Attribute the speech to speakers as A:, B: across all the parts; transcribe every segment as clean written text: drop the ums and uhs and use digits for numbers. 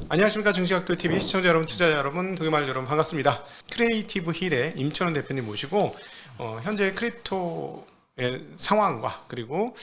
A: 안녕하십니까. 증시학도TV 시청자 여러분, 투자자 여러분, 동의말 여러분 반갑습니다. 크리에이티브 힐의 임천원 대표님 모시고 현재 크립토의 상황과 그리고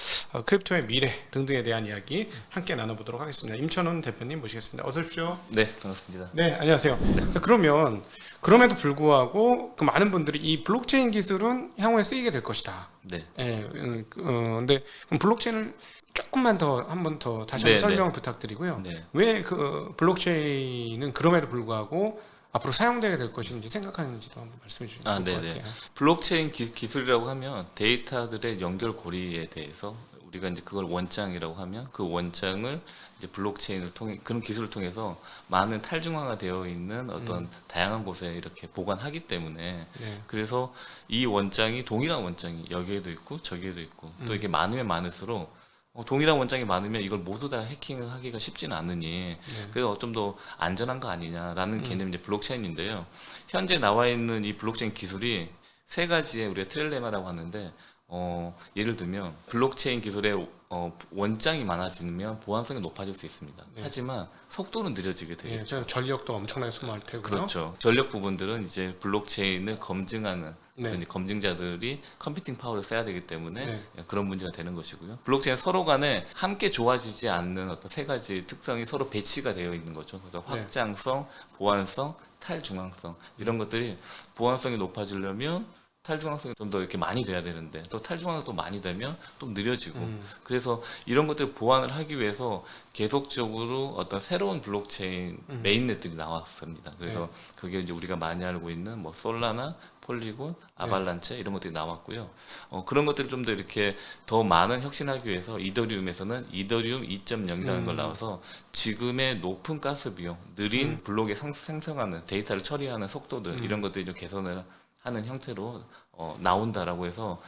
A: 크립토의 미래 등등에 대한 이야기 함께 나눠보도록 하겠습니다. 임천원 대표님 모시겠습니다. 어서 오십시오.
B: 네, 반갑습니다.
A: 네, 안녕하세요. 그러면 그럼에도 불구하고 그 많은 분들이 이 블록체인 기술은 향후에 쓰이게 될 것이다.
B: 네.
A: 근데 그럼 블록체인을 조금만 더 한 번 더 다시 한번 설명을 부탁드리고요.
B: 네.
A: 왜 그 블록체인은 그럼에도 불구하고 앞으로 사용되게 될 것인지 생각하는지도 한번 말씀해 주시면 좋을 것 같아요.
B: 블록체인 기술이라고 하면 데이터들의 연결고리에 대해서 우리가 이제 그걸 원장이라고 하면 그 원장을 이제 블록체인을 통해 그런 기술을 통해서 많은 탈중앙화 되어 있는 어떤 다양한 곳에 이렇게 보관하기 때문에 그래서 이 원장이 동일한 원장이 여기에도 있고 저기에도 있고 또 이게 많으면 많을수록 동일한 원장이 많으면 이걸 모두 다 해킹을 하기가 쉽지는 않으니 그래서 좀 더 안전한 거 아니냐라는 개념이 이제 블록체인인데요. 현재 나와 있는 이 블록체인 기술이 세 가지의 우리가 트릴레마라고 하는데 예를 들면 블록체인 기술의 원장이 많아지면 보안성이 높아질 수 있습니다. 하지만 속도는 느려지게 되겠죠.
A: 전력도 엄청나게 소모할 테고요.
B: 그렇죠. 전력 부분들은 이제 블록체인을 검증하는 이제 검증자들이 컴퓨팅 파워를 써야 되기 때문에 그런 문제가 되는 것이고요. 블록체인 서로 간에 함께 좋아지지 않는 어떤 세 가지 특성이 서로 배치가 되어 있는 거죠. 그래서 확장성, 보안성, 탈중앙성 이런 것들이 보안성이 높아지려면 탈중앙성이 좀 더 이렇게 많이 돼야 되는데 또 탈중앙성이 또 많이 되면 또 느려지고 그래서 이런 것들을 보완을 하기 위해서 계속적으로 어떤 새로운 블록체인 메인넷들이 나왔습니다. 그래서 그게 이제 우리가 많이 알고 있는 뭐 솔라나, 폴리곤, 아발란체 이런 것들이 나왔고요. 그런 것들을 좀 더 이렇게 더 많은 혁신하기 위해서 이더리움에서는 이더리움 2.0이라는 걸 나와서 지금의 높은 가스 비용, 느린 블록에 생성하는 데이터를 처리하는 속도들 이런 것들이 좀 개선을 하는 형태로 나온다라고 해서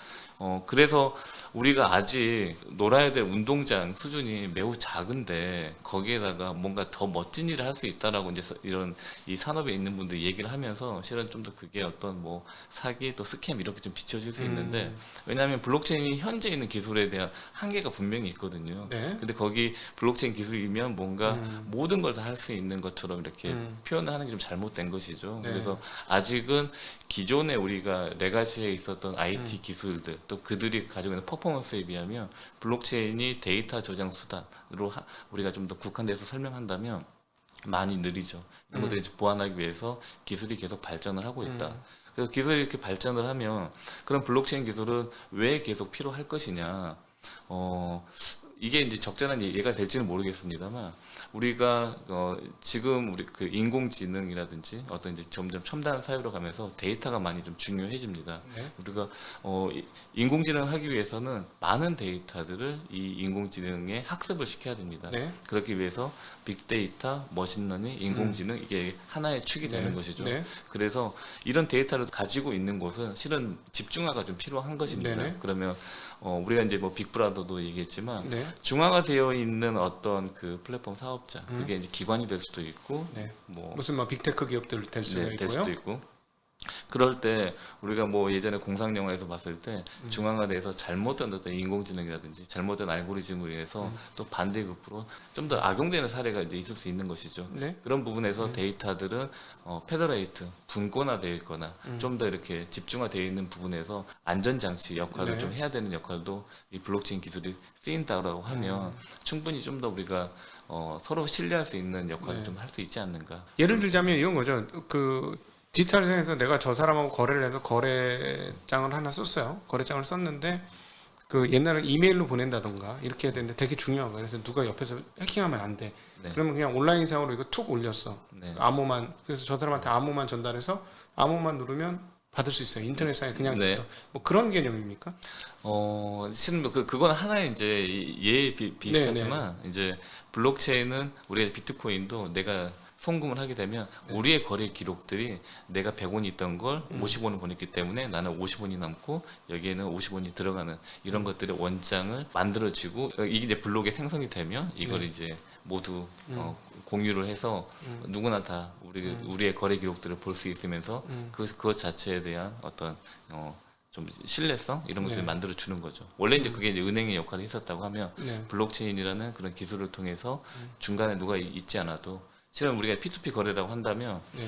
B: 그래서 우리가 아직 놀아야 될 운동장 수준이 매우 작은데 거기에다가 뭔가 더 멋진 일을 할 수 있다라고 이제 이런 이 산업에 있는 분들이 얘기를 하면서 실은 좀 더 그게 어떤 뭐 사기 또 스캠 이렇게 좀 비춰질 수 있는데 왜냐하면 블록체인이 현재 있는 기술에 대한 한계가 분명히 있거든요. 근데 거기 블록체인 기술이면 뭔가 모든 걸 다 할 수 있는 것처럼 이렇게 표현을 하는 게 좀 잘못된 것이죠. 그래서 아직은 기존에 우리가 레가시에 있었던 IT 기술들 또 그들이 가지고 있는 퍼포먼스에 비하면 블록체인이 데이터 저장 수단으로 우리가 좀 더 국한돼서 설명한다면 많이 느리죠. 이런 것들을 보완하기 위해서 기술이 계속 발전을 하고 있다. 그래서 기술이 이렇게 발전을 하면 그런 블록체인 기술은 왜 계속 필요할 것이냐. 이게 이제 적절한 예가 될지는 모르겠습니다만 우리가 지금 우리 그 인공지능이라든지 어떤 이제 점점 첨단 사회로 가면서 데이터가 많이 좀 중요해집니다. 우리가 인공지능을 하기 위해서는 많은 데이터들을 이 인공지능에 학습을 시켜야 됩니다. 그렇기 위해서 빅데이터, 머신러닝, 인공지능 이게 하나의 축이 되는 것이죠. 그래서 이런 데이터를 가지고 있는 곳은 실은 집중화가 좀 필요한 것입니다. 그러면 우리가 이제 뭐 빅브라더도 얘기했지만 중화가 되어 있는 어떤 그 플랫폼 사업자 그게 이제 기관이 될 수도 있고 뭐
A: 무슨 뭐 빅테크 기업들 될 수도 있고요.
B: 그럴 때 우리가 뭐 예전에 공상 영화에서 봤을 때 중앙화돼서 잘못된 어떤 인공지능이라든지 잘못된 알고리즘으로 인해서 또 반대급부로 좀 더 악용되는 사례가 이제 있을 수 있는 것이죠. 그런 부분에서 데이터들은 페더레이트 분권화되어 있거나 좀 더 이렇게 집중화되어 있는 부분에서 안전장치 역할을 좀 해야 되는 역할도 이 블록체인 기술이 쓰인다고 하면 충분히 좀 더 우리가 서로 신뢰할 수 있는 역할을 좀 할 수 있지 않는가.
A: 예를 들자면 이런 거죠. 그 디지털 세상에서 내가 저 사람하고 거래를 해서 거래장을 하나 썼어요. 거래장을 썼는데 그 옛날에 이메일로 보낸다던가 이렇게 해야 되는데 되게 중요한 거예요. 그래서 누가 옆에서 해킹하면 안 돼. 그러면 그냥 온라인상으로 이거 툭 올렸어. 암호만. 그래서 저 사람한테 암호만 전달해서 암호만 누르면 받을 수 있어요. 인터넷상에 그냥 뭐 그런 개념입니까?
B: 실은 그건 하나의 이제 예에 비슷하지만 이제 블록체인은 우리가 비트코인도 내가 송금을 하게 되면 우리의 거래 기록들이 내가 100원이 있던 걸 50원을 보냈기 때문에 나는 50원이 남고 여기에는 50원이 들어가는 이런 것들의 원장을 만들어지고 이게 이제 블록에 생성이 되면 이걸 이제 모두 공유를 해서 누구나 다 우리의 거래 기록들을 볼 수 있으면서 그것 자체에 대한 어떤 좀 신뢰성 이런 것들을 만들어 주는 거죠. 원래 이제 그게 이제 은행의 역할을 했었다고 하면 블록체인이라는 그런 기술을 통해서 중간에 누가 있지 않아도 실은 우리가 P2P 거래라고 한다면
A: 네.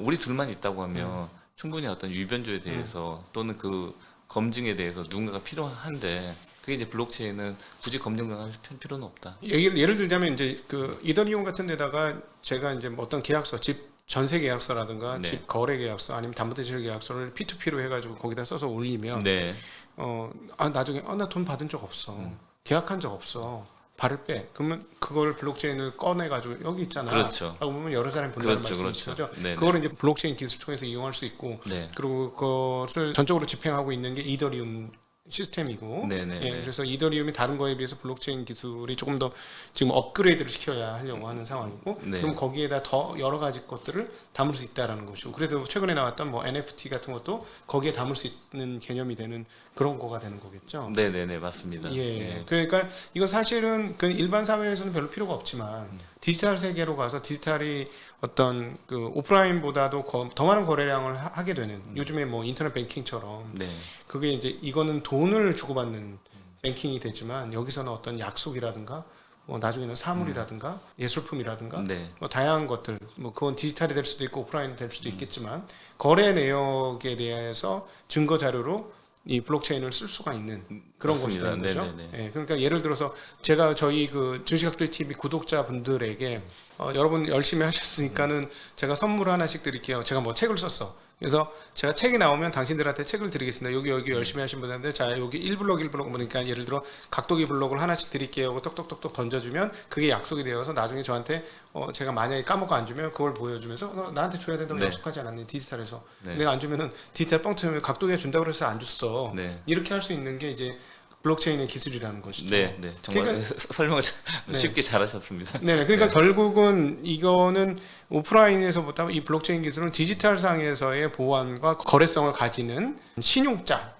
B: 우리 둘만 있다고 하면 충분히 어떤 유변조에 대해서 또는 그 검증에 대해서 누군가가 필요한데 그게 이제 블록체인은 굳이 검증을 할 필요는 없다.
A: 예를 들자면 이제 그 이더리움 같은 데다가 제가 이제 뭐 어떤 계약서, 집 전세 계약서라든가
B: 네.
A: 집 거래 계약서 아니면 담보대출 계약서를 P2P로 해가지고 거기다 써서 올리면
B: 네.
A: 나중에 나 돈 받은 적 없어, 계약한 적 없어, 발을 빼. 그러면 그걸 블록체인을 꺼내가지고 여기 있잖아.
B: 그렇죠.
A: 라고 보면 여러 사람이 본다는
B: 그렇죠,
A: 말씀이시죠.
B: 그렇죠. 네네.
A: 그거를 이제 블록체인 기술 통해서 이용할 수 있고,
B: 네.
A: 그리고 그것을 전적으로 집행하고 있는 게 이더리움 시스템이고,
B: 네네.
A: 예, 그래서 이더리움이 다른 거에 비해서 블록체인 기술이 조금 더 지금 업그레이드를 시켜야 하려고 하는 상황이고,
B: 네.
A: 그럼 거기에다 더 여러 가지 것들을 담을 수 있다라는 것이고, 그래도 최근에 나왔던 뭐 NFT 같은 것도 거기에 담을 수 있는 개념이 되는 그런 거가 되는 거겠죠.
B: 네네네 맞습니다.
A: 예. 그러니까 이건 사실은 그 일반 사회에서는 별로 필요가 없지만 디지털 세계로 가서 디지털이 어떤 그 오프라인보다도 더 많은 거래량을 하게 되는, 요즘에 뭐 인터넷 뱅킹처럼
B: 네.
A: 그게 이제 이거는 돈을 주고받는 뱅킹이 되지만 여기서는 어떤 약속이라든가 뭐 나중에는 사물이라든가 예술품이라든가
B: 네.
A: 뭐 다양한 것들, 뭐 그건 디지털이 될 수도 있고 오프라인이 될 수도 있겠지만 거래 내역에 대해서 증거 자료로 이 블록체인을 쓸 수가 있는 그런 것이
B: 맞습니다.
A: 되는 거죠.
B: 네네네.
A: 예, 그러니까 예를 들어서 제가 저희 그 증시각도의 TV 구독자분들에게 여러분 열심히 하셨으니까는 제가 선물 하나씩 드릴게요. 제가 뭐 책을 썼어. 그래서 제가 책이 나오면 당신들한테 책을 드리겠습니다. 여기 열심히 하신 분한테 자 여기 1블록 그러니까 예를 들어 각도기 블록을 하나씩 드릴게요 하고 똑똑똑똑 던져주면 그게 약속이 되어서 나중에 저한테 제가 만약에 까먹고 안 주면 그걸 보여주면서 너 나한테 줘야 된다고
B: 네.
A: 약속하지 않았니 디지털에서.
B: 네.
A: 내가 안 주면은 디지털 뻥 터면 각도기가 준다고 그래서 안 줬어.
B: 네.
A: 이렇게 할 수 있는 게 이제 블록체인의 기술이라는 것이죠.
B: 네, 네. 정말
A: 그러니까-
B: 설명을
A: 네.
B: 쉽게 잘하셨습니다.
A: 네, 그러니까 결국은 이거는 오프라인에서보다 이 블록체인 기술은 디지털 상에서의 보안과 거래성을 가지는 신용장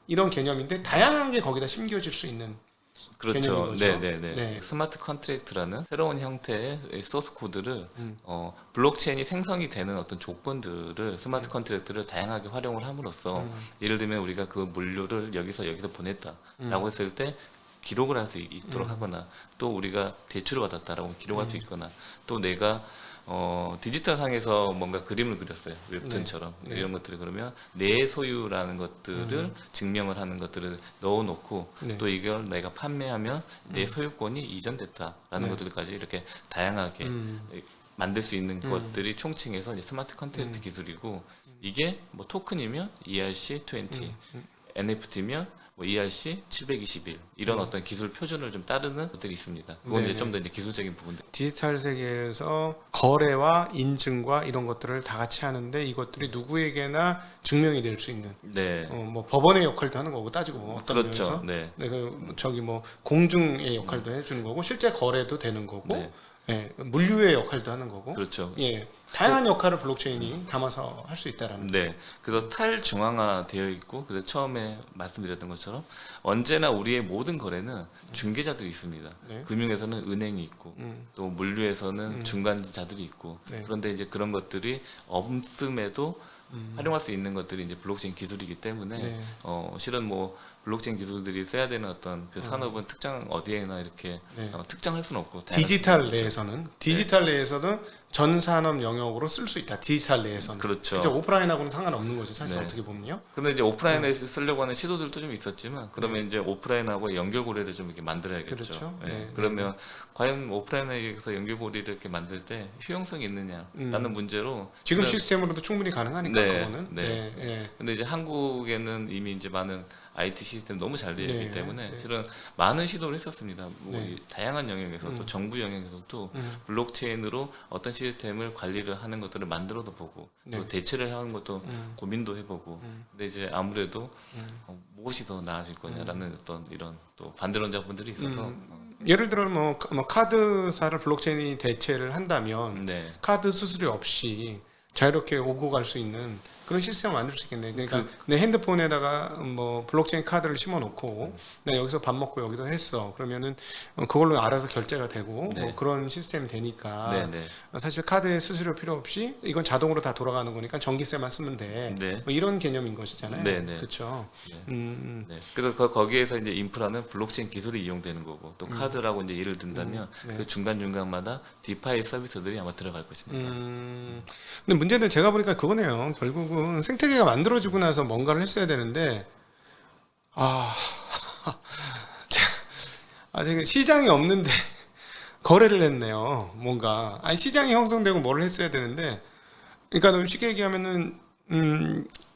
A: 이런 개념인데 다양한 게 거기다 심겨질 수 있는
B: 그렇죠.
A: 개념인 거죠.
B: 네, 네, 네.
A: 네.
B: 스마트 컨트랙트라는 새로운 형태의 소스 코드를 블록체인이 생성이 되는 어떤 조건들을 스마트 컨트랙트를 다양하게 활용을 함으로써 예를 들면 우리가 그 물류를 여기서 보냈다라고 했을 때 기록을 할 수 있도록 하거나 또 우리가 대출을 받았다라고 기록할 수 있거나 또 내가 디지털 상에서 뭔가 그림을 그렸어요. 웹툰처럼
A: 네.
B: 이런 것들을 그러면 내 소유라는 것들을 증명을 하는 것들을 넣어놓고
A: 네.
B: 또 이걸 내가 판매하면 내 소유권이 이전됐다라는
A: 네.
B: 것들까지 이렇게 다양하게 만들 수 있는 것들이 총칭해서 이제 스마트 컨트랙트 기술이고 이게 뭐 토큰이면 ERC20, NFT면 뭐 ERC 721 이런 어떤 기술 표준을 좀 따르는 것들이 있습니다. 그건 이제
A: 네네.
B: 좀 더 이제 기술적인 부분들.
A: 디지털 세계에서 거래와 인증과 이런 것들을 다 같이 하는데 이것들이 누구에게나 증명이 될 수 있는
B: 네.
A: 뭐 법원의 역할도 하는 거고 따지고 보면 어떤
B: 그렇죠.
A: 면에서
B: 네.
A: 네, 저기 뭐 공중의 역할도 해주는 거고 실제 거래도 되는 거고
B: 네.
A: 예, 물류의 역할도 하는 거고
B: 그렇죠.
A: 예, 다양한 역할을 블록체인이 담아서 할 수 있다라는
B: 네. 그래서 탈중앙화 되어 있고 그래서 처음에 말씀드렸던 것처럼 언제나 우리의 모든 거래는 중개자들이 있습니다.
A: 네.
B: 금융에서는 은행이 있고 또 물류에서는 중간자들이 있고
A: 네.
B: 그런데 이제 그런 것들이 없음에도 활용할 수 있는 것들이 이제 블록체인 기술이기 때문에
A: 네.
B: 실은 뭐 블록체인 기술들이 써야 되는 어떤 그 산업은 특정 어디에나 이렇게
A: 네.
B: 특정할 수는 없고
A: 디지털
B: 다양한
A: 내에서는 전 산업 영역으로 쓸 수 있다. 디지털 내에서는.
B: 그렇죠.
A: 그죠? 오프라인하고는 상관없는 거죠. 사실
B: 네.
A: 어떻게 보면요.
B: 근데 이제 오프라인에 쓰려고 하는 시도들도 좀 있었지만 그러면 이제 오프라인하고 연결고리를 좀 이렇게 만들어야겠죠.
A: 그렇죠.
B: 예.
A: 네.
B: 그러면 과연 오프라인에서 연결고리를 이렇게 만들 때 효용성이 있느냐라는 문제로
A: 지금
B: 그런-
A: 시스템으로도 충분히 가능하니까
B: 네,
A: 그거는.
B: 네.
A: 예.
B: 근데 이제 한국에는 이미 이제 많은 IT 시스템 너무 잘 되어 있기
A: 네,
B: 때문에
A: 네.
B: 실은 많은 시도를 했었습니다. 뭐
A: 네.
B: 이 다양한 영역에서 또 정부 영역에서도 블록체인으로 어떤 시스템을 관리를 하는 것들을 만들어도 보고
A: 네.
B: 또 대체를 하는 것도 고민도 해보고 근데 이제 아무래도 무엇이 더 나아질 거냐라는 어떤 이런 또 반대론자분들이 있어서
A: 예를 들어 뭐 카드사를 블록체인이 대체를 한다면
B: 네.
A: 카드 수수료 없이 자유롭게 오고 갈 수 있는 그런 시스템을 만들 수 있겠네. 그러니까 내 핸드폰에다가 뭐 블록체인 카드를 심어놓고 나 여기서 밥 먹고 여기서 했어. 그러면은 그걸로 알아서 결제가 되고
B: 네.
A: 뭐 그런 시스템이 되니까
B: 네네.
A: 사실 카드에 수수료 필요 없이 이건 자동으로 다 돌아가는 거니까 전기세만 쓰면 돼.
B: 네.
A: 뭐 이런 개념인 것이잖아요.
B: 네네.
A: 그렇죠.
B: 네. 네. 그래서 거기에서 이제 인프라는 블록체인 기술이 이용되는 거고 또 카드라고 이제 예를 든다면
A: 네.
B: 그 중간중간마다 디파이 서비스들이 아마 들어갈 것입니다.
A: 근데 문제는 제가 보니까 그거네요. 결국은 생태계가 만들어지고 나서 뭔가를 했어야 되는데 아, 아직 시장이 없는데 거래를 했네요. 뭔가 아니 시장이 형성되고 뭐를 했어야 되는데, 그러니까 너무 쉽게 얘기하면은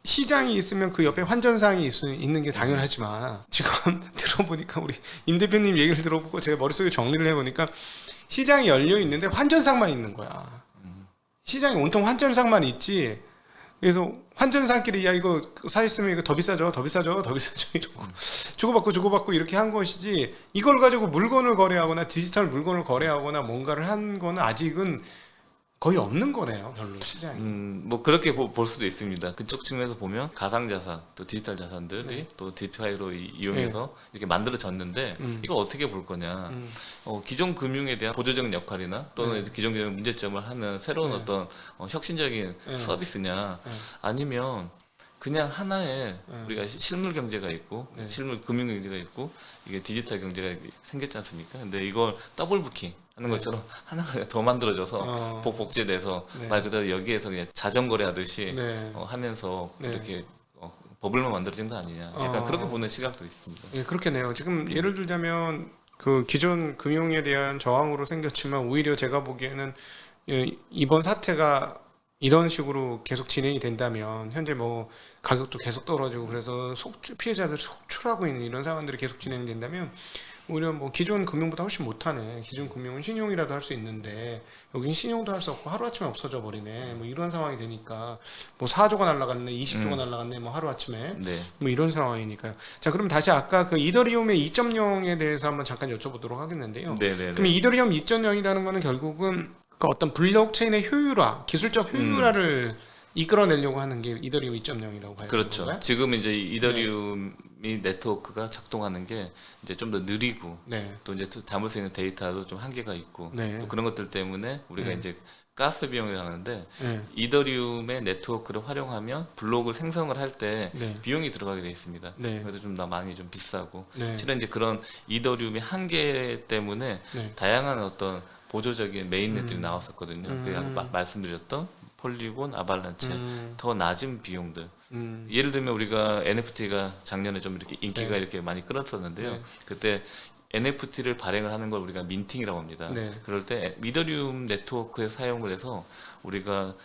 A: 시장이 있으면 그 옆에 환전상이 있는 게 당연하지만 지금 들어보니까 우리 임 대표님 얘기를 들어보고 제가 머릿속에 정리를 해보니까 시장이 열려 있는데 환전상만 있는 거야. 시장이 온통 환전상만 있지. 그래서 환전상끼리 야 이거 사 있으면 이거 더 비싸죠, 더 비싸죠, 더 비싸죠 이러고 주고받고 이렇게 한 것이지, 이걸 가지고 물건을 거래하거나 디지털 물건을 거래하거나 뭔가를 한 거는 아직은 거의 없는 거네요, 별로 시장이.
B: 뭐 그렇게 볼 수도 있습니다. 그쪽 측면에서 보면 가상자산 또 디지털 자산들이
A: 네.
B: 또 디파이로 이용해서 이렇게 만들어졌는데 이거 어떻게 볼 거냐. 기존 금융에 대한 보조적인 역할이나 또는 기존 금융 문제점을 하는 새로운 어떤 혁신적인 서비스냐, 아니면 그냥 하나의 우리가 실물 경제가 있고 실물 금융 경제가 있고 이게 디지털 경제가 생겼지 않습니까? 근데 이걸 더블 부킹 하는 것처럼 하나가 더 만들어져서 복제돼서 말 그대로 여기에서 그냥 자전거래 하듯이 하면서 이렇게 버블만 만들어진 거 아니냐, 약간 그렇게 보는 시각도 있습니다.
A: 예, 그렇겠네요. 지금 예를 들자면 그 기존 금융에 대한 저항으로 생겼지만 오히려 제가 보기에는 이번 사태가 이런 식으로 계속 진행이 된다면 현재 뭐 가격도 계속 떨어지고 그래서 피해자들이 속출하고 있는 이런 상황들이 계속 진행된다면 오히려 뭐 기존 금융보다 훨씬 못하네. 기존 금융은 신용이라도 할 수 있는데 여긴 신용도 할 수 없고 하루아침에 없어져 버리네. 뭐 이런 상황이 되니까 뭐 4조가 날라갔네, 20조가 날라갔네, 뭐 하루아침에 뭐 이런 상황이니까요. 자, 그럼 다시 아까 그 이더리움의 2.0에 대해서 한번 잠깐 여쭤보도록 하겠는데요. 그럼 이더리움 2.0이라는 거는 결국은 그 어떤 블록체인의 효율화, 기술적 효율화를 이끌어내려고 하는 게 이더리움 2.0이라고 봐요.
B: 그렇죠.
A: 건가요?
B: 지금 이제 이더리움이 네트워크가 작동하는 게 이제 좀 더 느리고 또 이제 담을 수 있는 데이터도 좀 한계가 있고 또 그런 것들 때문에 우리가 이제 가스 비용을 하는데 이더리움의 네트워크를 활용하면 블록을 생성을 할 때 비용이 들어가게 돼 있습니다. 그래서 좀 많이 좀 비싸고 실은 이제 그런 이더리움의 한계 때문에 다양한 어떤 보조적인 메인넷들이 나왔었거든요. 그냥 말씀드렸던 폴리곤, 아발란체, 더 낮은 비용들. 예를 들면 우리가 NFT가 작년에 좀 이렇게 인기가 이렇게 많이 끌었었는데요. 그때 NFT를 발행을 하는 걸 우리가 민팅이라고 합니다. 그럴 때 이더리움 네트워크에 사용을 해서 우리가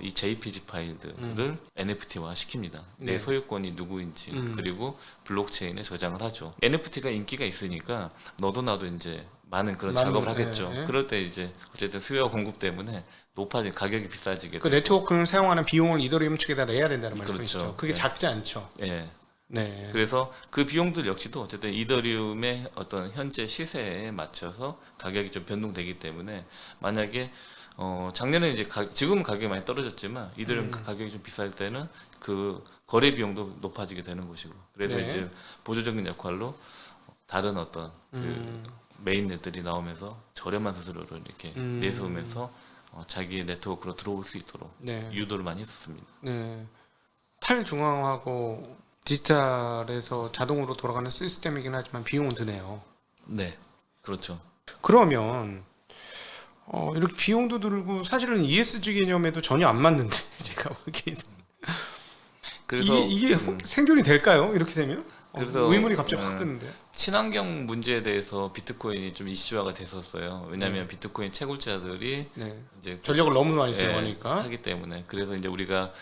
B: 이 JPG 파일들을 NFT화 시킵니다. 내 소유권이 누구인지 그리고 블록체인에 저장을 하죠. NFT가 인기가 있으니까 너도 나도 이제 많은 그런 작업을 하겠죠. 그럴 때 이제 어쨌든 수요와 공급 때문에 높아진 가격이 비싸지게
A: 그
B: 되고.
A: 네트워크를 사용하는 비용을 이더리움 측에다 내야 된다는
B: 그렇죠.
A: 말씀이시죠. 그게 작지 않죠. 네.
B: 그래서 그 비용들 역시도 어쨌든 이더리움의 어떤 현재 시세에 맞춰서 가격이 좀 변동되기 때문에 만약에 작년에 이제 지금 가격이 많이 떨어졌지만 이더리움 가격이 좀 비쌀 때는 그 거래 비용도 높아지게 되는 것이고, 그래서 이제 보조적인 역할로 다른 어떤 그 메인넷들이 나오면서 저렴한 수수료를 이렇게 내세우면서 자기의 네트워크로 들어올 수 있도록 유도를 많이 했었습니다.
A: 탈중앙화하고 디지털에서 자동으로 돌아가는 시스템이긴 하지만 비용은 드네요.
B: 네, 그렇죠.
A: 그러면 이렇게 비용도 들고 사실은 ESG 개념에도 전혀 안 맞는데 제가 보기에는
B: 그래서
A: 이게 생존이 될까요? 이렇게 되면?
B: 그래서
A: 의문이 갑자기 확 드는데.
B: 친환경 문제에 대해서 비트코인이 좀 이슈화가 됐었어요. 왜냐하면 비트코인 채굴자들이 이제
A: 전력을 너무 많이 사용하니까
B: 하기 때문에. 그래서 이제 우리가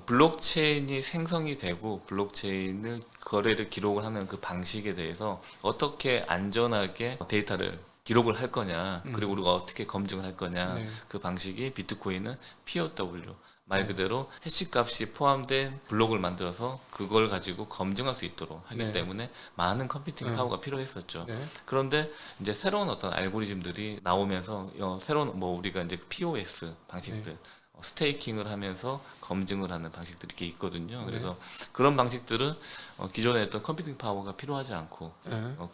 B: 블록체인이 생성이 되고 블록체인을 거래를 기록을 하는 그 방식에 대해서 어떻게 안전하게 데이터를 기록을 할 거냐, 그리고 우리가 어떻게 검증을 할 거냐, 그 방식이 비트코인은 POW, 말 그대로 해시 값이 포함된 블록을 만들어서 그걸 가지고 검증할 수 있도록 하기 때문에 많은 컴퓨팅 파워가 필요했었죠. 그런데 이제 새로운 어떤 알고리즘들이 나오면서 새로운 뭐 우리가 이제 POS 방식들, 스테이킹을 하면서 검증을 하는 방식들이 이렇게 있거든요. 그래서 그런 방식들은 기존에 했던 컴퓨팅 파워가 필요하지 않고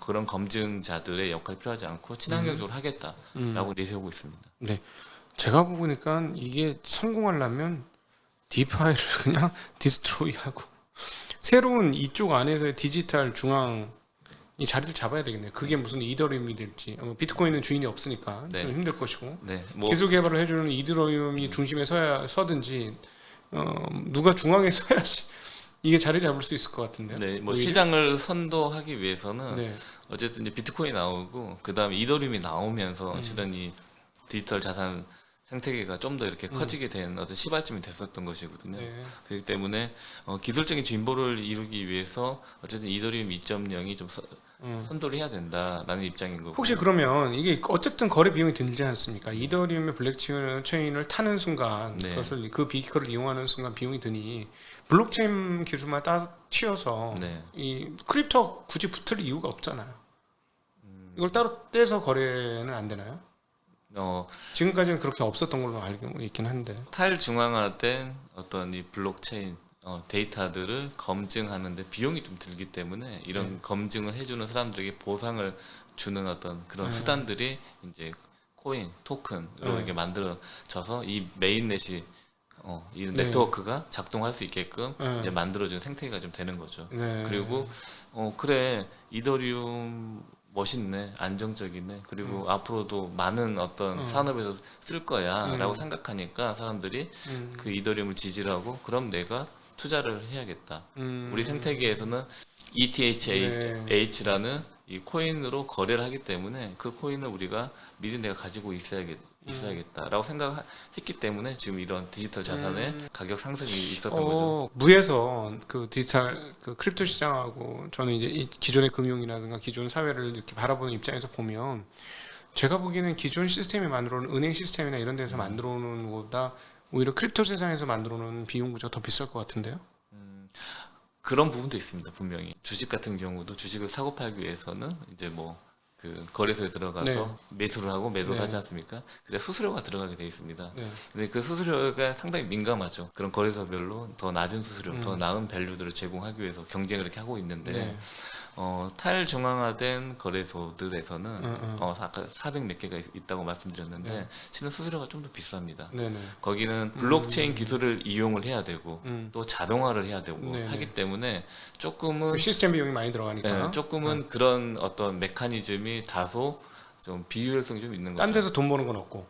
B: 그런 검증자들의 역할이 필요하지 않고 친환경적으로 하겠다라고 내세우고 있습니다.
A: 네. 제가 보니까 이게 성공하려면 디파이를 그냥 디스트로이하고 새로운 이쪽 안에서의 디지털 중앙 이 자리를 잡아야 되겠네요. 그게 무슨 이더리움이 될지 비트코인은 주인이 없으니까
B: 네.
A: 좀 힘들 것이고
B: 네,
A: 기술 개발을 해주는 이더리움이 중심에 서든지 누가 중앙에 서야지 이게 자리 잡을 수 있을 것 같은데요.
B: 네, 뭐
A: 오히려?
B: 시장을 선도하기 위해서는
A: 네.
B: 어쨌든 이제 비트코인이 나오고 그 다음에 이더리움이 나오면서 실은 이 디지털 자산 생태계가 좀 더 이렇게 커지게 된 어떤 시발점이 됐었던 것이거든요.
A: 네.
B: 그렇기 때문에 기술적인 진보를 이루기 위해서 어쨌든 이더리움 2.0이 좀 선도를 해야 된다라는 입장인 거고.
A: 혹시 그러면 이게 어쨌든 거래 비용이 들지 않습니까? 이더리움의 블록체인을 타는 순간
B: 네.
A: 그것을 그 비커를 이용하는 순간 비용이 드니 블록체인 기술만 따 튀어서
B: 네.
A: 이 크립토 굳이 붙을 이유가 없잖아요. 이걸 따로 떼서 거래는 안 되나요? 지금까지는 그렇게 없었던 걸로 알고 있긴 한데.
B: 탈중앙화된 어떤 이 블록체인 데이터들을 검증하는데 비용이 좀 들기 때문에 이런 검증을 해주는 사람들에게 보상을 주는 어떤 그런 수단들이 이제 코인, 토큰으로 이렇게 만들어져서 이 메인넷이 이 네트워크가 작동할 수 있게끔 이제 만들어주는 생태계가 좀 되는 거죠.
A: 네.
B: 그리고 그래 이더리움 멋있네, 안정적이네, 그리고 앞으로도 많은 어떤 산업에서 쓸 거야라고 생각하니까 사람들이 그 이더리움을 지지를 하고 그럼 내가 투자를 해야겠다. 우리 생태계에서는 ETH라는 이 코인으로 거래를 하기 때문에 그 코인을 우리가 미리 내가 가지고 있어야겠다라고 생각했기 때문에 지금 이런 디지털 자산의 가격 상승이 있었던 거죠.
A: 무에서 그 디지털 그 크립토 시장하고 저는 이제 이 기존의 금융이라든가 기존 사회를 이렇게 바라보는 입장에서 보면 제가 보기에는 기존 시스템이 만들어놓은 은행 시스템이나 이런 데서 만들어놓은 것보다 오히려 크립토 세상에서 만들어놓은 비용 구조가 더 비쌀 것 같은데요.
B: 그런 부분도 있습니다. 분명히 주식 같은 경우도 주식을 사고 팔기 위해서는 이제 뭐 그 거래소에 들어가서 매수를 하고 매도를 하지 않습니까? 근데 수수료가 들어가게 돼 있습니다. 근데 그 수수료가 상당히 민감하죠. 그런 거래소별로 더 낮은 수수료, 더 나은 밸류들을 제공하기 위해서 경쟁을 이렇게 하고 있는데 탈중앙화된 거래소들에서는 아까 400 몇 개가 있다고 말씀드렸는데 실은 수수료가 좀 더 비쌉니다. 거기는 블록체인 기술을 이용을 해야 되고 또 자동화를 해야 되고 하기 때문에 조금은
A: 시스템 비용이 많이 들어가니까
B: 조금은 그런 어떤 메커니즘이 다소 좀 비효율성이 좀 있는 거죠.
A: 딴 데서 돈 버는 건 없고,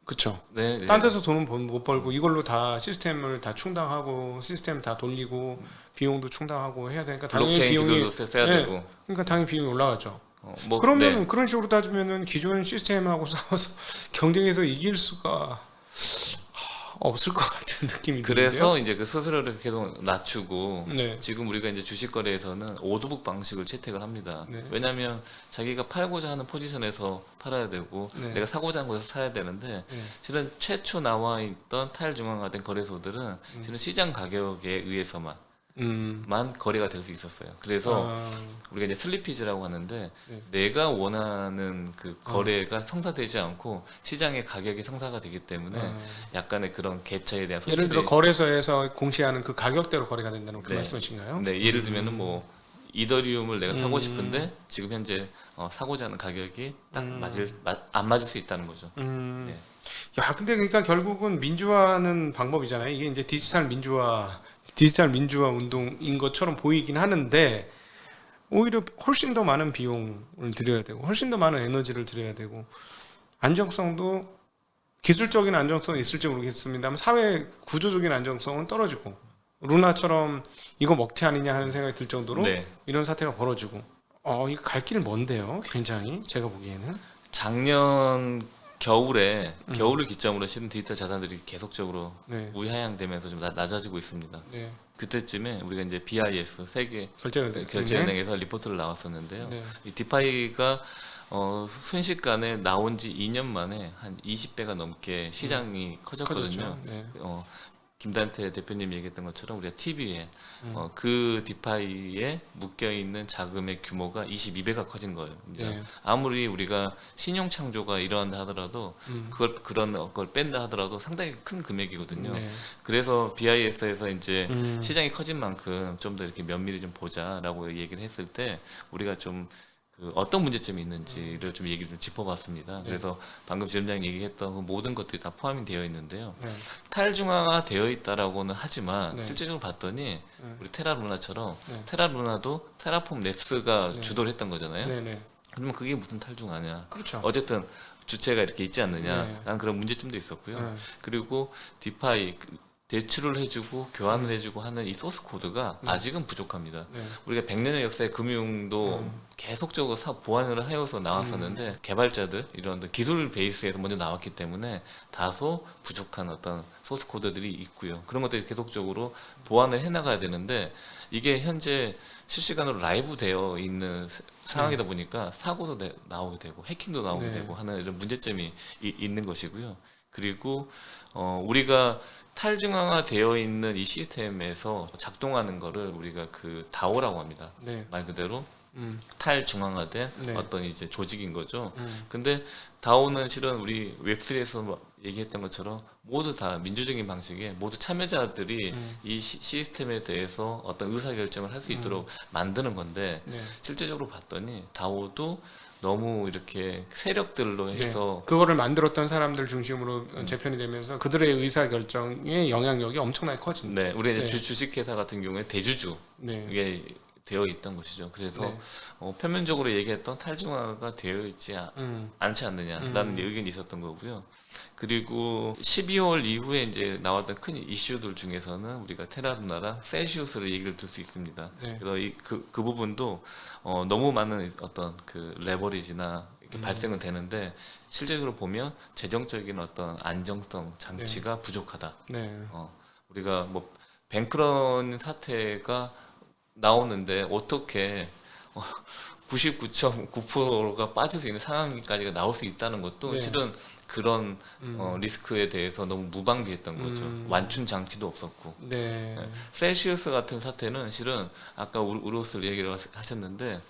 A: 그렇죠.
B: 네.
A: 딴 데서 돈은 못 벌고 이걸로 다 시스템을 다 충당하고 시스템 다 돌리고 비용도 충당하고 해야 되니까 당연히
B: 블록체인
A: 비용이
B: 기술도 써야 되고.
A: 그러니까 당연히 비용이 올라가죠.
B: 뭐,
A: 그러면 그런 식으로 따지면은 기존 시스템하고 싸워서 경쟁해서 이길 수가 없을 것 같은 느낌이
B: 그래서 이제 그 수수료를 계속 낮추고
A: 네.
B: 지금 우리가 이제 주식 거래에서는 오더북 방식을 채택을 합니다.
A: 네.
B: 왜냐하면 자기가 팔고자 하는 포지션에서 팔아야 되고 내가 사고자 하는 곳에서 사야 되는데 실은 최초 나와 있던 탈중앙화된 거래소들은 실은 시장 가격에 의해서만 거래가 될 수 있었어요. 그래서 우리가 이제 슬리피지라고 하는데 내가 원하는 그 거래가 성사되지 않고 시장의 가격이 성사가 되기 때문에 약간의 그런 갭 차이에 대한 손실이
A: 예를 들어 거래소에서 공시하는 그 가격대로 거래가 된다는 그 말씀이신가요?
B: 네, 예를 들면은 뭐 이더리움을 내가 사고 싶은데 지금 현재 사고자 하는 가격이 딱 안 맞을 수 있다는 거죠. 네.
A: 야, 근데 그러니까 결국은 민주화하는 방법이잖아요. 이게 이제 디지털 민주화 운동인 것처럼 보이긴 하는데 오히려 훨씬 더 많은 비용을 들여야 되고 훨씬 더 많은 에너지를 들여야 되고 안정성도 기술적인 안정성은 있을지 모르겠습니다만 사회 구조적인 안정성은 떨어지고 루나처럼 이거 먹튀 아니냐 하는 생각이 들 정도로 이런 사태가 벌어지고 이거 갈 길 먼데요. 굉장히 제가 보기에는
B: 작년 겨울을 기점으로 실은 디지털 자산들이 계속적으로 우하향되면서 좀 낮아지고 있습니다. 그때쯤에 우리가 이제 BIS 세계 결제은행에서 리포트를 나왔었는데요. 이 디파이가 순식간에 나온 지 2년 만에 한 20배가 넘게 시장이 커졌거든요. 김단태 대표님이 얘기했던 것처럼 우리가 TV에 그 디파이에 묶여 있는 자금의 규모가 22배가 커진 거예요. 이제
A: 네.
B: 아무리 우리가 신용 창조가 일어난다 하더라도 그런 걸 뺀다 하더라도 상당히 큰 금액이거든요.
A: 네.
B: 그래서 BIS에서 이제 시장이 커진 만큼 좀 더 이렇게 면밀히 좀 보자라고 얘기를 했을 때 우리가 좀 그 어떤 문제점이 있는지를 좀 얘기를 좀 짚어봤습니다.
A: 네.
B: 그래서 방금 지점장이 얘기했던 그 모든 것들이 다 포함이 되어 있는데요.
A: 네.
B: 탈중화가 되어 있다라고는 하지만
A: 네.
B: 실제적으로 봤더니
A: 네.
B: 우리 테라루나처럼
A: 네.
B: 테라루나도 테라폼 랩스가
A: 네.
B: 주도를 했던 거잖아요.
A: 네네.
B: 그러면 그게 무슨 탈중화냐?
A: 그렇죠.
B: 어쨌든 주체가 이렇게 있지 않느냐?
A: 네.
B: 라는 그런 문제점도 있었고요.
A: 네.
B: 그리고 디파이 대출을 해주고 교환을 해주고 하는 이 소스 코드가 아직은 부족합니다.
A: 네.
B: 우리가 100년의 역사의 금융도 계속적으로 보완을 하여서 나왔었는데 개발자들 이런 기술 베이스에서 먼저 나왔기 때문에 다소 부족한 어떤 소스 코드들이 있고요. 그런 것들이 계속적으로 보완을 해나가야 되는데 이게 현재 실시간으로 라이브 되어 있는 상황이다 보니까 사고도 나오게 되고 해킹도 나오게
A: 네.
B: 되고 하는 이런 문제점이 있는 것이고요. 그리고 우리가 탈중앙화 되어 있는 이 시스템에서 작동하는 거를 우리가 그 다오라고 합니다.
A: 네.
B: 말 그대로
A: 음.
B: 탈중앙화된
A: 네.
B: 어떤 이제 조직인 거죠. 근데 다오는 실은 우리 웹3에서 얘기했던 것처럼 모두 다 민주적인 방식에 모두 참여자들이 이 시스템에 대해서 어떤 의사결정을 할 수 있도록 만드는 건데
A: 네.
B: 실제적으로 봤더니 다오도 너무 이렇게 세력들로 해서
A: 그거를 만들었던 사람들 중심으로 재편이 되면서 그들의 의사 결정의 영향력이 엄청나게 커진다.
B: 네, 우리 이제
A: 네.
B: 주식회사 같은 경우에 대주주
A: 네.
B: 이게 되어 있던 것이죠. 그래서
A: 네.
B: 표면적으로 얘기했던 탈중화가 되어 있지 않지 않느냐라는
A: 음.
B: 의견이 있었던 거고요. 그리고 12월 이후에 이제 나왔던 큰 이슈들 중에서는 우리가 테라루나랑 셀시우스를 얘기를 들 수 있습니다.
A: 네.
B: 그래서 그 부분도 너무 많은 어떤 그 레버리지나 이렇게 발생은 되는데 실제적으로 보면 재정적인 어떤 안정성 장치가 부족하다.
A: 네.
B: 우리가 뭐 뱅크런 사태가 나오는데 어떻게 99.9%가 빠질 수 있는 상황까지가 나올 수 있다는 것도
A: 네.
B: 실은 그런 리스크에 대해서 너무 무방비했던 거죠. 완충 장치도 없었고.
A: 네.
B: 셀시우스 같은 사태는 실은 아까 우로스를 얘기를 하셨는데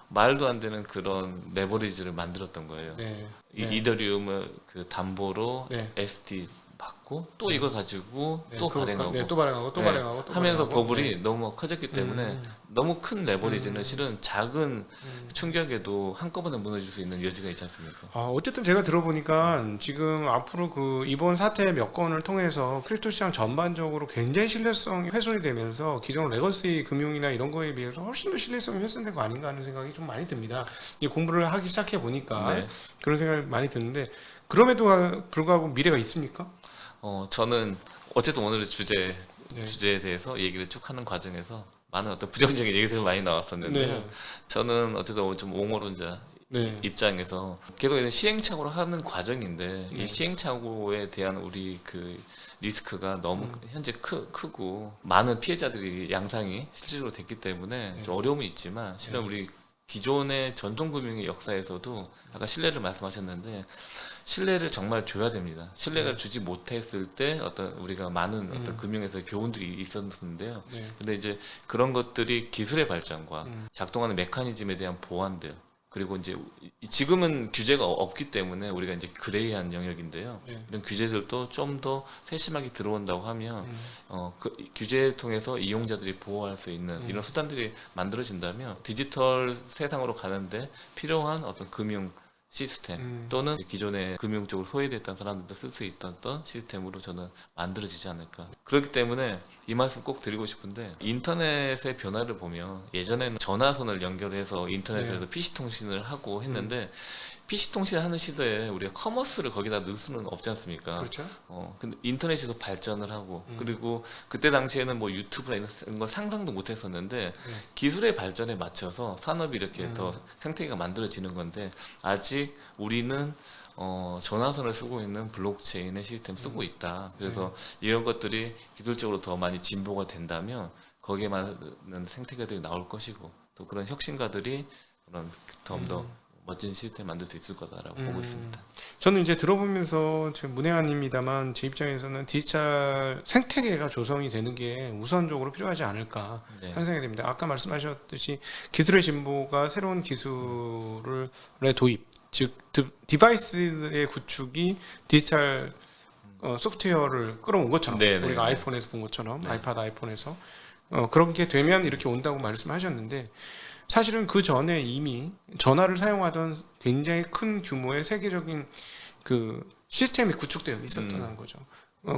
B: 말도 안 되는 그런 레버리지를 만들었던 거예요.
A: 네.
B: 이더리움을 그 담보로
A: 네.
B: ST 받고 또 이걸 가지고
A: 네.
B: 또
A: 그거
B: 발행하고
A: 네, 또 발행하고 또
B: 네.
A: 발행하고 또
B: 하면서
A: 발행하고.
B: 버블이
A: 네.
B: 너무 커졌기 때문에 너무 큰 레버리지는 실은 작은 충격에도 한꺼번에 무너질 수 있는 여지가 있지 않습니까?
A: 어쨌든 제가 들어보니까 지금 앞으로 그 이번 사태 몇 건을 통해서 크립토 시장 전반적으로 굉장히 신뢰성이 훼손이 되면서 기존 레거시 금융이나 이런 거에 비해서 훨씬 더 신뢰성이 훼손된 거 아닌가 하는 생각이 좀 많이 듭니다. 이 공부를 하기 시작해 보니까
B: 네.
A: 그런 생각이 많이 드는데 그럼에도 불구하고 미래가 있습니까?
B: 저는 어쨌든 오늘의
A: 네.
B: 주제에 대해서 얘기를 쭉 하는 과정에서 많은 어떤 부정적인 얘기들이 많이 나왔었는데요.
A: 네.
B: 저는 어쨌든 좀 옹호론자
A: 네.
B: 입장에서 계속 이제 시행착오를 하는 과정인데
A: 네.
B: 이 시행착오에 대한 우리 그 리스크가 너무 현재 크고 많은 피해자들이 양상이 실질적으로 됐기 때문에 좀 어려움이 있지만 실은 우리 기존의 전통금융의 역사에서도 아까 신뢰를 말씀하셨는데 신뢰를 정말 줘야 됩니다. 신뢰를 주지 못했을 때 어떤 우리가 많은 어떤 금융에서 교훈들이 있었는데요.
A: 네.
B: 근데 이제 그런 것들이 기술의 발전과 작동하는 메커니즘에 대한 보완들 그리고 이제 지금은 규제가 없기 때문에 우리가 이제 그레이한 영역인데요.
A: 네.
B: 이런 규제들도 좀 더 세심하게 들어온다고 하면 그 규제를 통해서 이용자들이 보호할 수 있는 이런 수단들이 만들어진다면 디지털 세상으로 가는데 필요한 어떤 금융 시스템 또는 기존의 금융 쪽으로 소외됐던 사람들도 쓸 수 있던 시스템으로 저는 만들어지지 않을까. 그렇기 때문에 이 말씀 꼭 드리고 싶은데 인터넷의 변화를 보면 예전에는 전화선을 연결해서 인터넷에서 PC통신을 하고 했는데 PC통신을 하는 시대에 우리가 커머스를 거기다 넣을 수는 없지 않습니까?
A: 그렇죠.
B: 근데 인터넷에서 발전을 하고 그리고 그때 당시에는 뭐 유튜브나 이런 걸 상상도 못 했었는데 기술의 발전에 맞춰서 산업이 이렇게 더 생태계가 만들어지는 건데 아직 우리는 전화선을 쓰고 있는 블록체인의 시스템 쓰고 있다. 그래서 이런 것들이 기술적으로 더 많이 진보가 된다면 거기에 맞는 생태계들이 나올 것이고 또 그런 혁신가들이 그런 더 멋진 시스템 만들 수 있을 거다라고 보고 있습니다.
A: 저는 이제 들어보면서 지금 문외한입니다만 제 입장에서는 디지털 생태계가 조성이 되는 게 우선적으로 필요하지 않을까
B: 네.
A: 하는 생각이 듭니다. 아까 말씀하셨듯이 기술의 진보가 새로운 기술의 도입, 즉 디바이스의 구축이 디지털 소프트웨어를 끌어온 것처럼
B: 네네.
A: 우리가 아이폰에서 본 것처럼
B: 네.
A: 아이팟 아이폰에서 그렇게 되면 이렇게 온다고 말씀하셨는데 사실은 그 전에 이미 전화를 사용하던 굉장히 큰 규모의 세계적인 그 시스템이 구축되어 있었다는 거죠.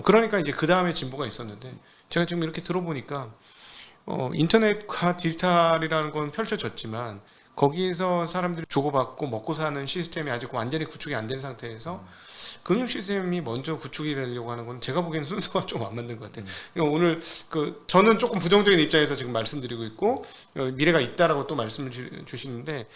A: 그러니까 이제 그 다음에 진보가 있었는데 제가 지금 이렇게 들어보니까 인터넷과 디지털이라는 건 펼쳐졌지만 거기에서 사람들이 주고받고 먹고 사는 시스템이 아직 완전히 구축이 안 된 상태에서 금융 시스템이 먼저 구축이 되려고 하는 건 제가 보기에는 순서가 좀 안 맞는 것 같아요. 그러니까 오늘 저는 조금 부정적인 입장에서 지금 말씀드리고 있고 미래가 있다라고 또 말씀을 주시는데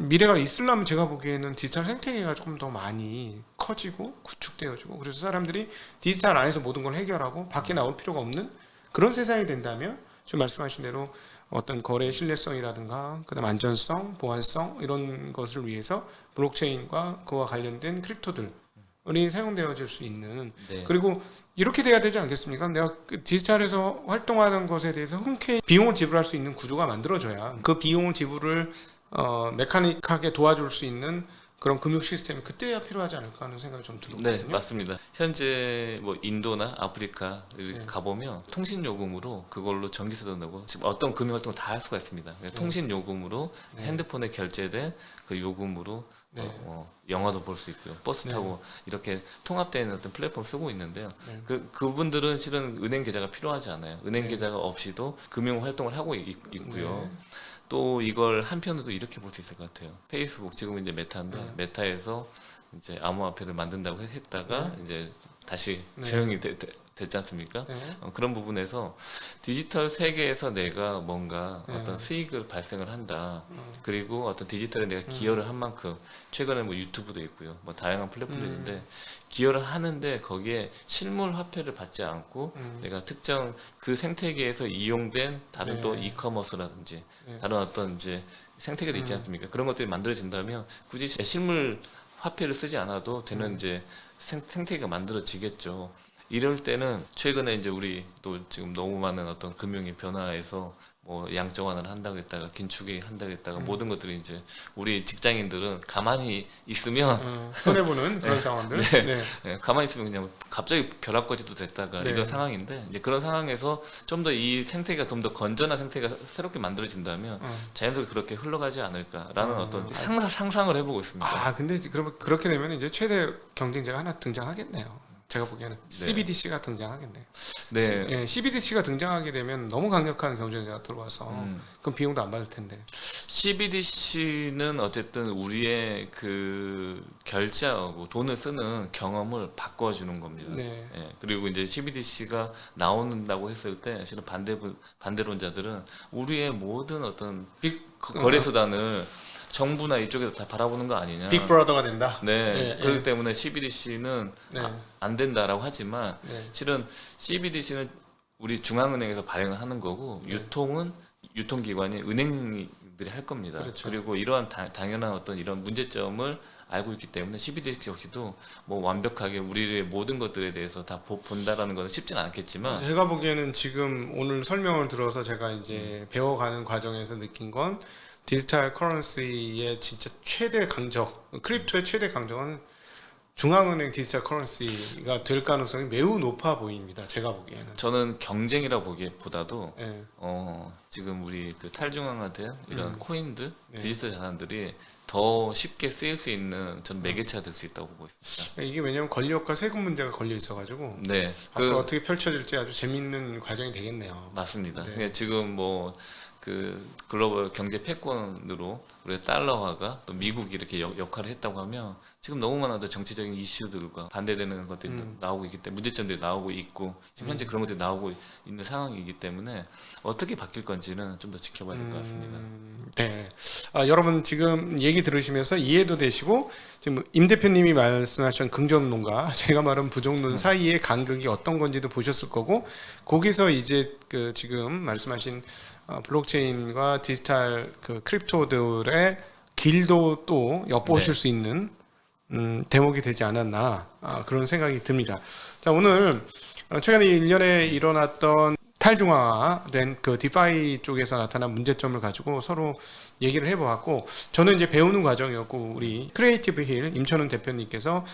A: 미래가 있으려면 제가 보기에는 디지털 생태계가 조금 더 많이 커지고 구축되어지고 그래서 사람들이 디지털 안에서 모든 걸 해결하고 밖에 나올 필요가 없는 그런 세상이 된다면 지금 말씀하신 대로 어떤 거래 신뢰성이라든가 그다음 안전성, 보안성 이런 것을 위해서 블록체인과 그와 관련된 크립토들이 사용되어질 수 있는
B: 네.
A: 그리고 이렇게 돼야 되지 않겠습니까? 내가 디지털에서 활동하는 것에 대해서 흔쾌히 비용을 지불할 수 있는 구조가 만들어져야 그 비용을 지불을 메카닉하게 도와줄 수 있는 그런 금융 시스템이 그때야 필요하지 않을까 하는 생각이 좀 들거든요.
B: 네, 맞습니다. 현재 뭐 인도나 아프리카 이렇게
A: 네.
B: 가보면 통신 요금으로 그걸로 전기세도 내고 지금 어떤 금융 활동을 다 할 수가 있습니다. 통신 요금으로
A: 네.
B: 핸드폰에 결제된 그 요금으로
A: 네.
B: 영화도 볼 수 있고요. 버스
A: 네.
B: 타고 이렇게 통합되는 어떤 플랫폼 쓰고 있는데요.
A: 네.
B: 그분들은 실은 은행 계좌가 필요하지 않아요. 은행
A: 네.
B: 계좌가 없이도 금융 활동을 하고 있고요.
A: 네.
B: 또 이걸 한편으로 이렇게 볼 수 있을 것 같아요. 페이스북 지금 이제 메타인데
A: 네.
B: 메타에서 이제 암호화폐를 만든다고 했다가 이제 다시
A: 네.
B: 조용히 됐지 않습니까?
A: 네.
B: 그런 부분에서 디지털 세계에서 내가 뭔가
A: 네.
B: 어떤 수익을 발생을 한다. 그리고 어떤 디지털에 내가 기여를 한 만큼 최근에 뭐 유튜브도 있고요. 뭐 다양한 플랫폼도 있는데 기여를 하는데 거기에 실물 화폐를 받지 않고 내가 특정 그 생태계에서 이용된 다른
A: 네.
B: 또 이커머스라든지
A: 네.
B: 다른 어떤 이제 생태계도 있지 않습니까? 그런 것들이 만들어진다면 굳이 실물 화폐를 쓰지 않아도 되는 이제 생태계가 만들어지겠죠. 이럴 때는 최근에 이제 우리 또 지금 너무 많은 어떤 금융의 변화에서 뭐 양적완화를 한다고 했다가 긴축이 한다고 했다가 모든 것들이 이제 우리 직장인들은 가만히 있으면
A: 손해보는 그런 상황들.
B: 네.
A: 네.
B: 네, 가만히 있으면 그냥 갑자기 벼락거지도 됐다가
A: 네.
B: 이런 상황인데 이제 그런 상황에서 좀 더 이 생태계가 좀 더 건전한 생태계가 새롭게 만들어진다면 자연스럽게 그렇게 흘러가지 않을까라는 어떤 상상을 해보고 있습니다.
A: 아 근데 그러면 그렇게 되면 이제 최대 경쟁자가 하나 등장하겠네요. 제가 보기에는 CBDC가 등장하겠네요.
B: 네.
A: CBDC가 등장하게 되면 너무 강력한 경쟁자가 들어와서 그럼 비용도 안 받을 텐데.
B: CBDC는 어쨌든 우리의 그 결제하고 돈을 쓰는 경험을 바꿔주는 겁니다.
A: 네.
B: 예, 그리고 이제 CBDC가 나온다고 했을 때 사실은 반대론자들은 우리의 모든 어떤 거래 수단을 정부나 이쪽에서 다 바라보는 거 아니냐.
A: 빅브라더가 된다.
B: 네.
A: 네,
B: 그렇기
A: 네.
B: 때문에 CBDC는
A: 네.
B: 안 된다라고 하지만
A: 네.
B: 실은 CBDC는 우리 중앙은행에서 발행을 하는 거고
A: 네.
B: 유통기관이 은행들이 할 겁니다.
A: 그렇죠.
B: 그리고 이러한 당연한 어떤 이런 문제점을 알고 있기 때문에 CBDC 역시도 뭐 완벽하게 우리의 모든 것들에 대해서 다 본다라는 것은 쉽지는 않겠지만
A: 제가 보기에는 지금 오늘 설명을 들어서 제가 이제 배워가는 과정에서 느낀 건 디지털 커런시의 진짜 최대 강적, 크립토의 최대 강적은 중앙은행 디지털 커런시가 될 가능성이 매우 높아 보입니다. 제가 보기에는.
B: 저는 경쟁이라고 보기보다도
A: 네.
B: 지금 우리 그 탈중앙화된 이런 코인들,
A: 네.
B: 디지털 자산들이 더 쉽게 쓰일 수 있는 전 매개체가 될 수 있다고 보고 있습니다.
A: 이게 왜냐하면 권력과 세금 문제가 걸려 있어가지고
B: 네,
A: 앞으로 어떻게 펼쳐질지 아주 재밌는 과정이 되겠네요.
B: 맞습니다.
A: 네.
B: 그러니까 지금 뭐 그 글로벌 경제 패권으로 우리 달러화가 또 미국이 이렇게 역할을 했다고 하면 지금 너무 많은 정치적인 이슈들과 반대되는 것들이 나오고 있기 때문에 문제점들이 나오고 있고 지금 현재 그런 것들이 나오고 있는 상황이기 때문에 어떻게 바뀔 건지는 좀 더 지켜봐야 될 것 같습니다.
A: 네. 여러분 지금 얘기 들으시면서 이해도 되시고 지금 임 대표님이 말씀하신 긍정론과 제가 말한 부정론 사이의 간극이 어떤 건지도 보셨을 거고 거기서 이제 그 지금 말씀하신 블록체인과 디지털 그 크립토들의 길도 또 엿보실
B: 네.
A: 수 있는 대목이 되지 않았나 그런 생각이 듭니다. 자, 오늘 최근에 1년에 일어났던 탈중화된 그 디파이 쪽에서 나타난 문제점을 가지고 서로 얘기를 해보았고, 저는 이제 배우는 과정이었고 우리 크리에이티브 힐 임천훈 대표님께서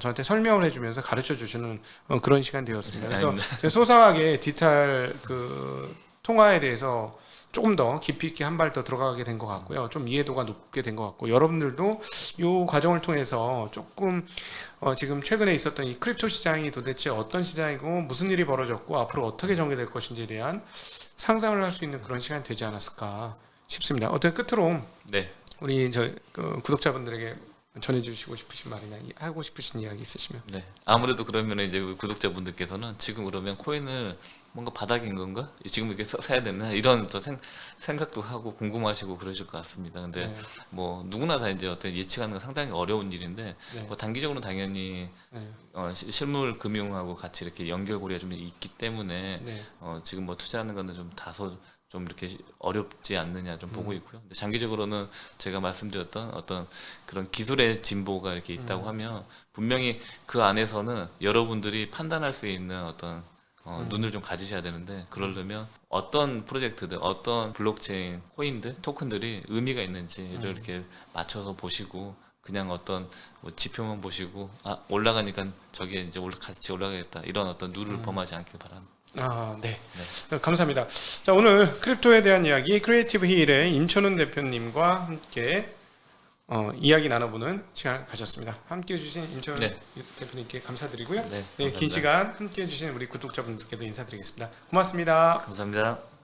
A: 저한테 설명을 해주면서 가르쳐 주시는 그런 시간 되었습니다. 그래서 제가 소상하게 디지털 그 통화에 대해서 조금 더 깊이 있게 한 발 더 들어가게 된 것 같고요. 좀 이해도가 높게 된 것 같고, 여러분들도 이 과정을 통해서 조금 지금 최근에 있었던 이 크립토 시장이 도대체 어떤 시장이고 무슨 일이 벌어졌고 앞으로 어떻게 전개될 것인지에 대한 상상을 할 수 있는 그런 시간이 되지 않았을까 싶습니다. 어떤 끝으로
B: 네.
A: 우리 구독자분들에게 전해주시고 싶으신 말이나 하고 싶으신 이야기 있으시면.
B: 네. 아무래도 그러면 이제 우리 구독자분들께서는 지금 그러면 코인을 뭔가 바닥인 건가? 지금 이렇게 사야 되나? 이런 또 생각도 하고 궁금하시고 그러실 것 같습니다. 근데
A: 네.
B: 뭐 누구나 다 이제 어떤 예측하는 건 상당히 어려운 일인데
A: 네.
B: 뭐 단기적으로 당연히
A: 네.
B: 실물 금융하고 같이 이렇게 연결고리가 좀 있기 때문에
A: 네.
B: 지금 뭐 투자하는 거는 좀 다소 좀 이렇게 어렵지 않느냐 좀 보고 있고요. 근데 장기적으로는 제가 말씀드렸던 어떤 그런 기술의 진보가 이렇게 있다고 하면 분명히 그 안에서는 여러분들이 판단할 수 있는 어떤 눈을 좀 가지셔야 되는데, 그러려면 어떤 프로젝트들, 어떤 블록체인 코인들, 토큰들이 의미가 있는지를 이렇게 맞춰서 보시고, 그냥 어떤 뭐 지표만 보시고 올라가니까 저게 이제 같이 올라가겠다, 이런 어떤 룰을 범하지 않길 바랍니다.
A: 네. 감사합니다. 자, 오늘 크립토에 대한 이야기 크리에이티브 힐의 임천훈 대표님과 함께 이야기 나눠보는 시간을 가졌습니다. 함께 해주신 임천훈
B: 네.
A: 대표님께 감사드리고요.
B: 네,
A: 긴
B: 감사합니다.
A: 시간 함께 해주신 우리 구독자분들께도 인사드리겠습니다. 고맙습니다.
B: 감사합니다.